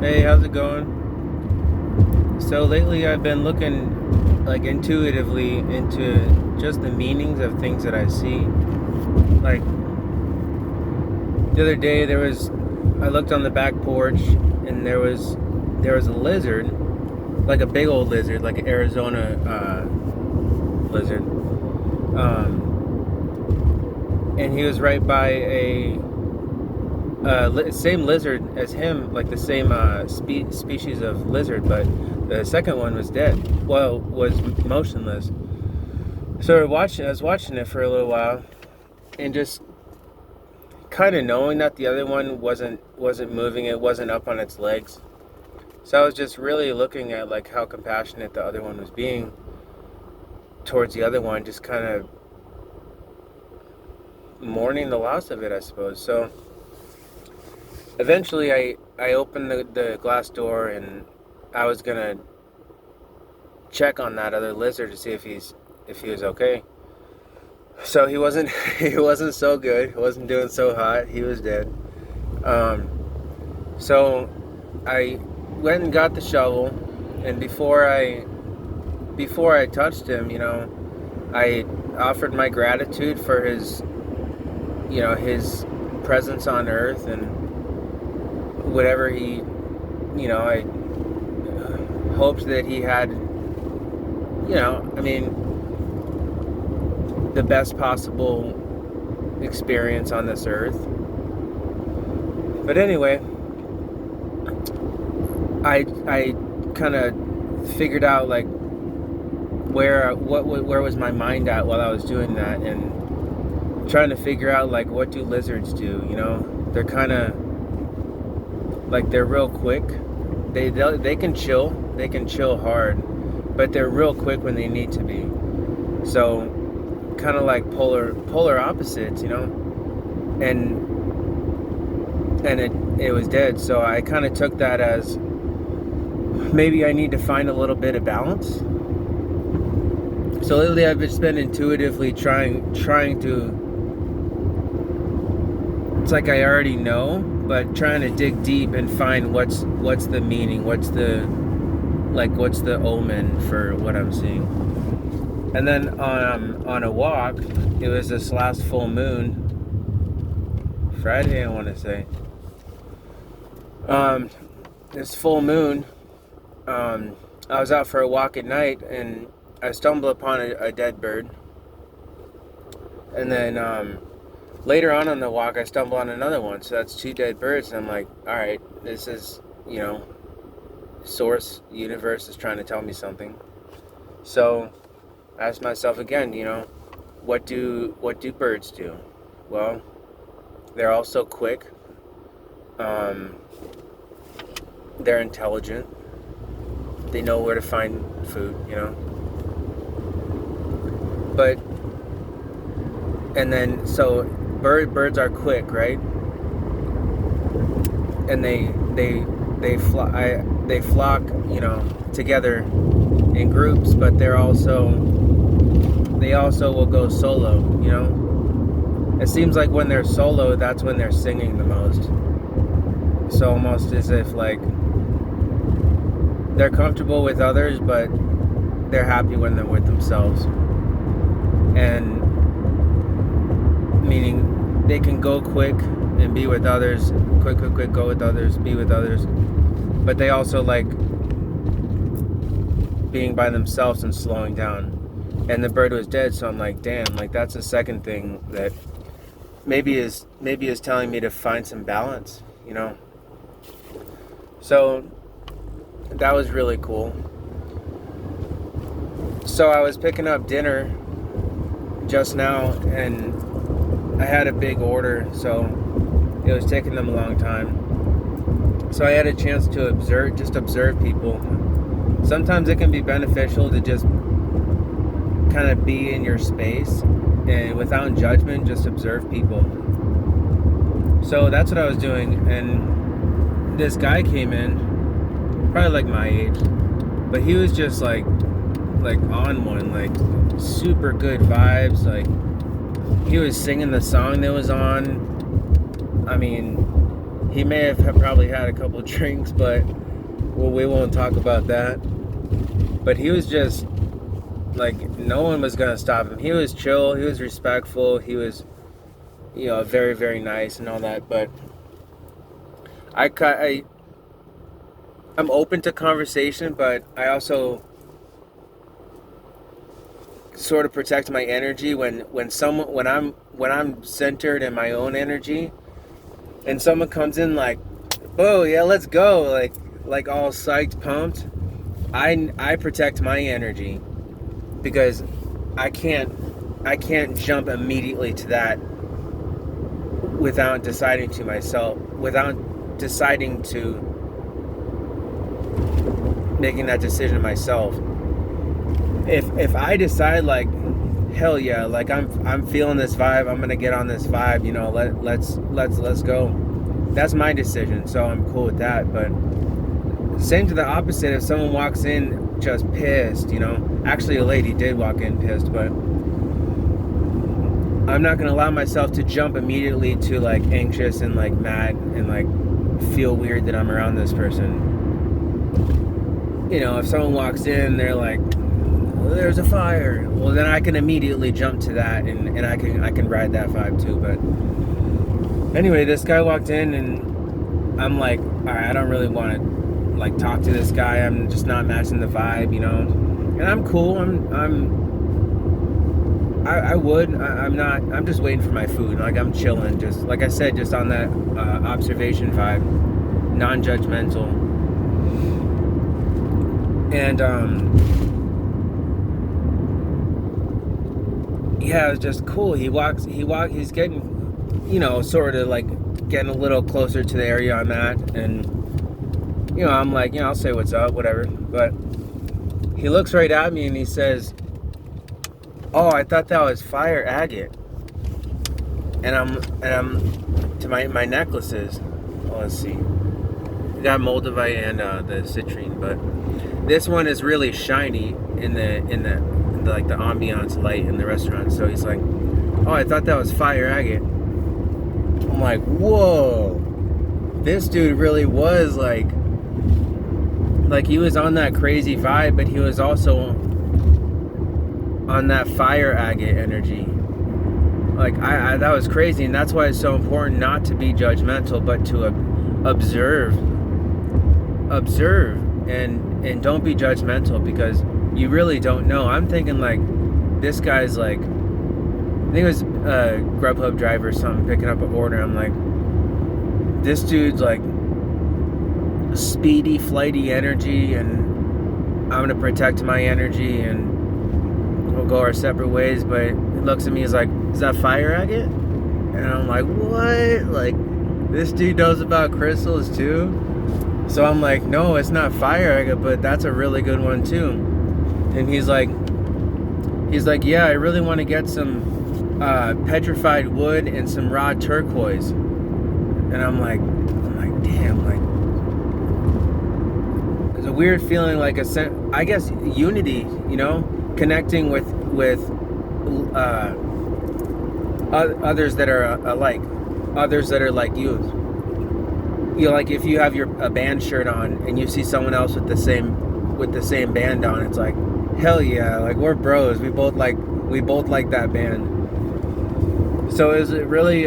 Hey, how's it going? So lately I've been looking like intuitively into just the meanings of things that I see. Like the other day I looked on the back porch and there was a lizard, like a big old lizard, like an Arizona lizard. And he was right by a same lizard as him, like the same species of lizard, but the second one was dead. Well, was motionless. So I was watching it for a little while, and just kind of knowing that the other one wasn't moving, it wasn't up on its legs. So I was just really looking at like how compassionate the other one was being towards the other one, just kind of mourning the loss of it, I suppose. So eventually I opened the glass door, and I was gonna check on that other lizard to see if he was okay. So he wasn't he wasn't so good. He wasn't doing so hot. He was dead. Um, so I went and got the shovel, and before I touched him, I offered my gratitude for his presence on Earth and whatever I hoped that he had, I mean, the best possible experience on this earth. But anyway, I kind of figured out like where was my mind at while I was doing that, and trying to figure out like what do lizards do. They're kind of like they're real quick. They can chill hard, but they're real quick when they need to be. So kind of like polar opposites, and it was dead. So I kind of took that as maybe I need to find a little bit of balance. So lately I've just been intuitively trying to, it's like I already know, but trying to dig deep and find what's the meaning, what's the omen for what I'm seeing. And then on a walk, it was this last full moon, Friday I want to say. This full moon, I was out for a walk at night, and I stumbled upon a dead bird. And then later on the walk, I stumbled on another one. So that's two dead birds. And I'm like, all right, this is, source, universe is trying to tell me something. So I asked myself again, what do birds do? Well, they're also quick. They're intelligent. They know where to find food, But and then so birds are quick, right? And they flock, together in groups, but they also will go solo, It seems like when they're solo, that's when they're singing the most. So almost as if like they're comfortable with others, but they're happy when they're with themselves. And meaning they can go quick and be with others, quick, go with others, be with others. But they also like being by themselves and slowing down. And the bird was dead, so I'm like, damn, like that's the second thing that maybe is telling me to find some balance, So that was really cool. So I was picking up dinner just now, and I had a big order, so it was taking them a long time. So I had a chance to observe people. Sometimes it can be beneficial to just kind of be in your space and without judgment, just observe people. So that's what I was doing, and this guy came in, probably like my age, but he was just like on one, like super good vibes. Like he was singing the song that was on. I mean, He may have probably had a couple drinks, but well, we won't talk about that. But he was just like, no one was gonna stop him. He was chill. He was respectful. He was, very, very nice and all that. But I'm open to conversation, but I also sort of protect my energy when I'm centered in my own energy, and someone comes in like, oh yeah, let's go, like all psyched, pumped. I protect my energy because I can't jump immediately to that without deciding to making that decision myself. If I decide like, hell yeah, like I'm feeling this vibe, I'm gonna get on this vibe, let's go. That's my decision, so I'm cool with that. But same to the opposite, if someone walks in just pissed, actually a lady did walk in pissed, but I'm not gonna allow myself to jump immediately to like anxious and like mad and like feel weird that I'm around this person. If someone walks in, they're like, there's a fire, well then I can immediately jump to that and I can ride that vibe too. But anyway, this guy walked in and I'm like, alright, I don't really want to like talk to this guy. I'm just not matching the vibe, and I'm cool. I'm just waiting for my food. Like I'm chilling, just like I said, just on that observation vibe, non-judgmental. And yeah, it was just cool. He's getting, sort of like getting a little closer to the area I'm at, and I'm like, I'll say what's up, whatever. But he looks right at me and he says, oh, I thought that was fire agate. And I'm to my necklaces. Oh, let's see. We got Moldavite and the citrine, but this one is really shiny in the like the ambiance light in the restaurant. So he's like, oh, I thought that was fire agate. I'm like, whoa, this dude really was like he was on that crazy vibe, but he was also on that fire agate energy. Like I that was crazy, and that's why it's so important not to be judgmental, but to observe and don't be judgmental, because you really don't know. I'm thinking like, this guy's like, I think it was a Grubhub driver or something picking up an order. I'm like, this dude's like speedy, flighty energy, and I'm gonna protect my energy and we'll go our separate ways. But he looks at me, he's like, is that fire agate? And I'm like, what? Like, this dude knows about crystals too? So I'm like, no, it's not fire agate, but that's a really good one too. And he's like, yeah, I really want to get some petrified wood and some raw turquoise. And I'm like, damn, like, there's a weird feeling, like I guess unity, connecting with others that are alike, others that are like you. Like if you have a band shirt on and you see someone else with the same band on, it's like, hell yeah, like we're bros. We both like that band. So it was really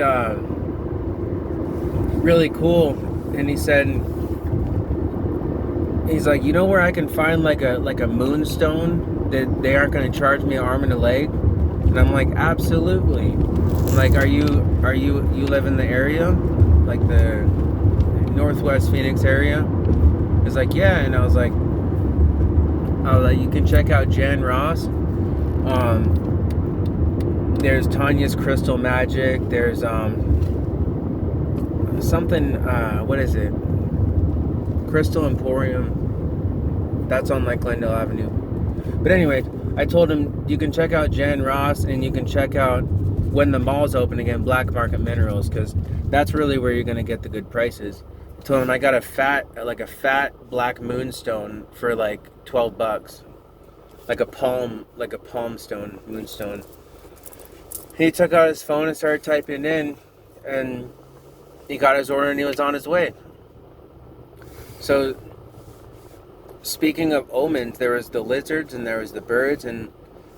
really cool. And he's like, where I can find like a moonstone that they aren't going to charge me an arm and a leg? And I'm like, absolutely. I'm like, you live in the area, like the Northwest Phoenix area? He's like, yeah. And I was like, you can check out Jan Ross. There's Tanya's Crystal Magic. There's something, what is it? Crystal Emporium. That's on like Glendale Avenue. But anyway, I told him you can check out Jan Ross, and you can check out, when the mall's open again, Black Market Minerals, because that's really where you're gonna get the good prices. I told him I got a fat black moonstone for like $12, like a palm stone, moonstone. He took out his phone and started typing in, and he got his order and he was on his way. So, speaking of omens, there was the lizards and there was the birds, and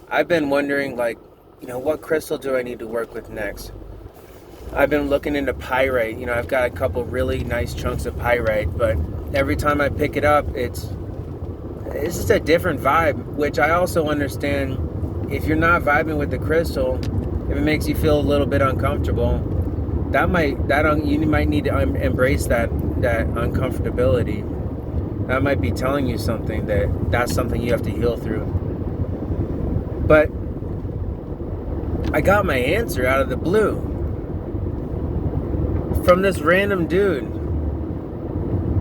I've been wondering, like, what crystal do I need to work with next? I've been looking into pyrite. I've got a couple really nice chunks of pyrite, but every time I pick it up, it's just a different vibe, which I also understand. If you're not vibing with the crystal, if it makes you feel a little bit uncomfortable, you might need to embrace that uncomfortability. That might be telling you something, that's something you have to heal through. But I got my answer out of the blue from this random dude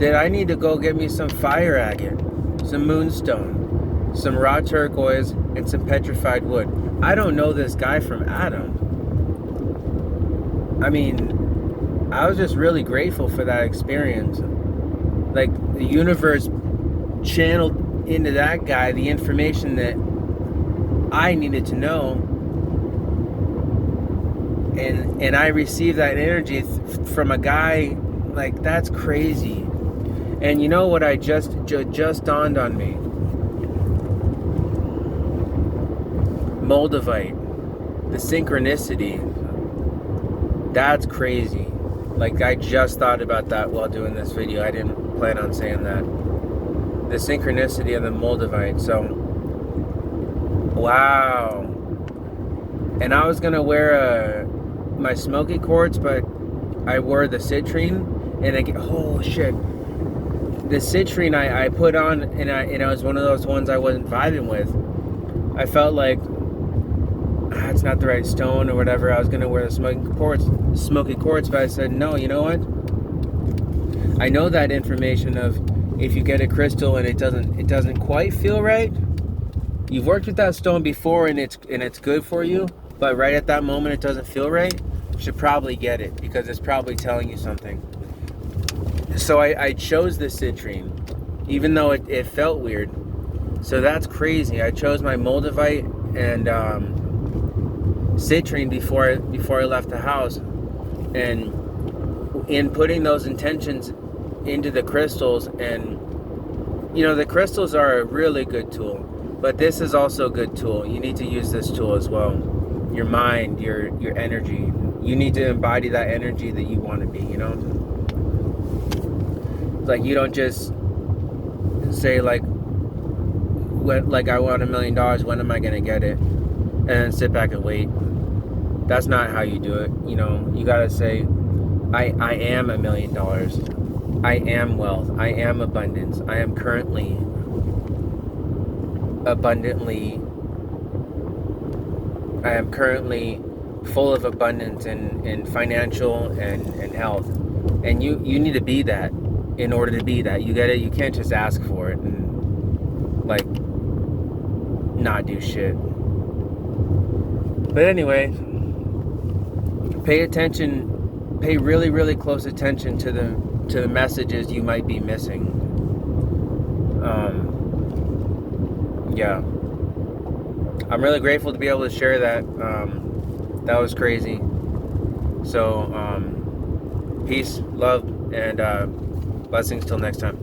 that I need to go get me some fire agate, some moonstone, some raw turquoise, and some petrified wood. I don't know this guy from Adam. I mean, I was just really grateful for that experience. Like, the universe channeled into that guy the information that I needed to know, and I received that energy from a guy. Like, that's crazy. And you know what I just dawned on me? Moldavite, the synchronicity, that's crazy. Like, I just thought about that while doing this video. I didn't plan on saying that. The synchronicity of the Moldavite. So, wow. And I was gonna wear my smoky quartz, but I wore the citrine, and oh shit, the citrine I put on, and it was one of those ones I wasn't vibing with. I felt like it's not the right stone or whatever. I was gonna wear the smoky quartz, but I said no. You know what? I know that information of, if you get a crystal and it doesn't quite feel right, you've worked with that stone before and it's good for you, but right at that moment it doesn't feel right, you should probably get it, because it's probably telling you something. So I chose the citrine, even though it felt weird. So that's crazy. I chose my Moldavite and citrine before I left the house, and in putting those intentions into the crystals. And the crystals are a really good tool, but this is also a good tool. You need to use this tool as well. Your mind, your energy. You need to embody that energy that you want to be. Like, you don't just say like I want $1 million, when am I gonna get it, and then sit back and wait. That's not how you do it. You gotta say, I am $1 million. I am wealth. I am abundance. I am currently full of abundance in financial and health. And you need to be that in order to be that. You can't just ask for it and like not do shit. But anyway, pay really, really close attention to the messages you might be missing. Yeah. I'm really grateful to be able to share that. That was crazy. So, peace, love, and blessings till next time.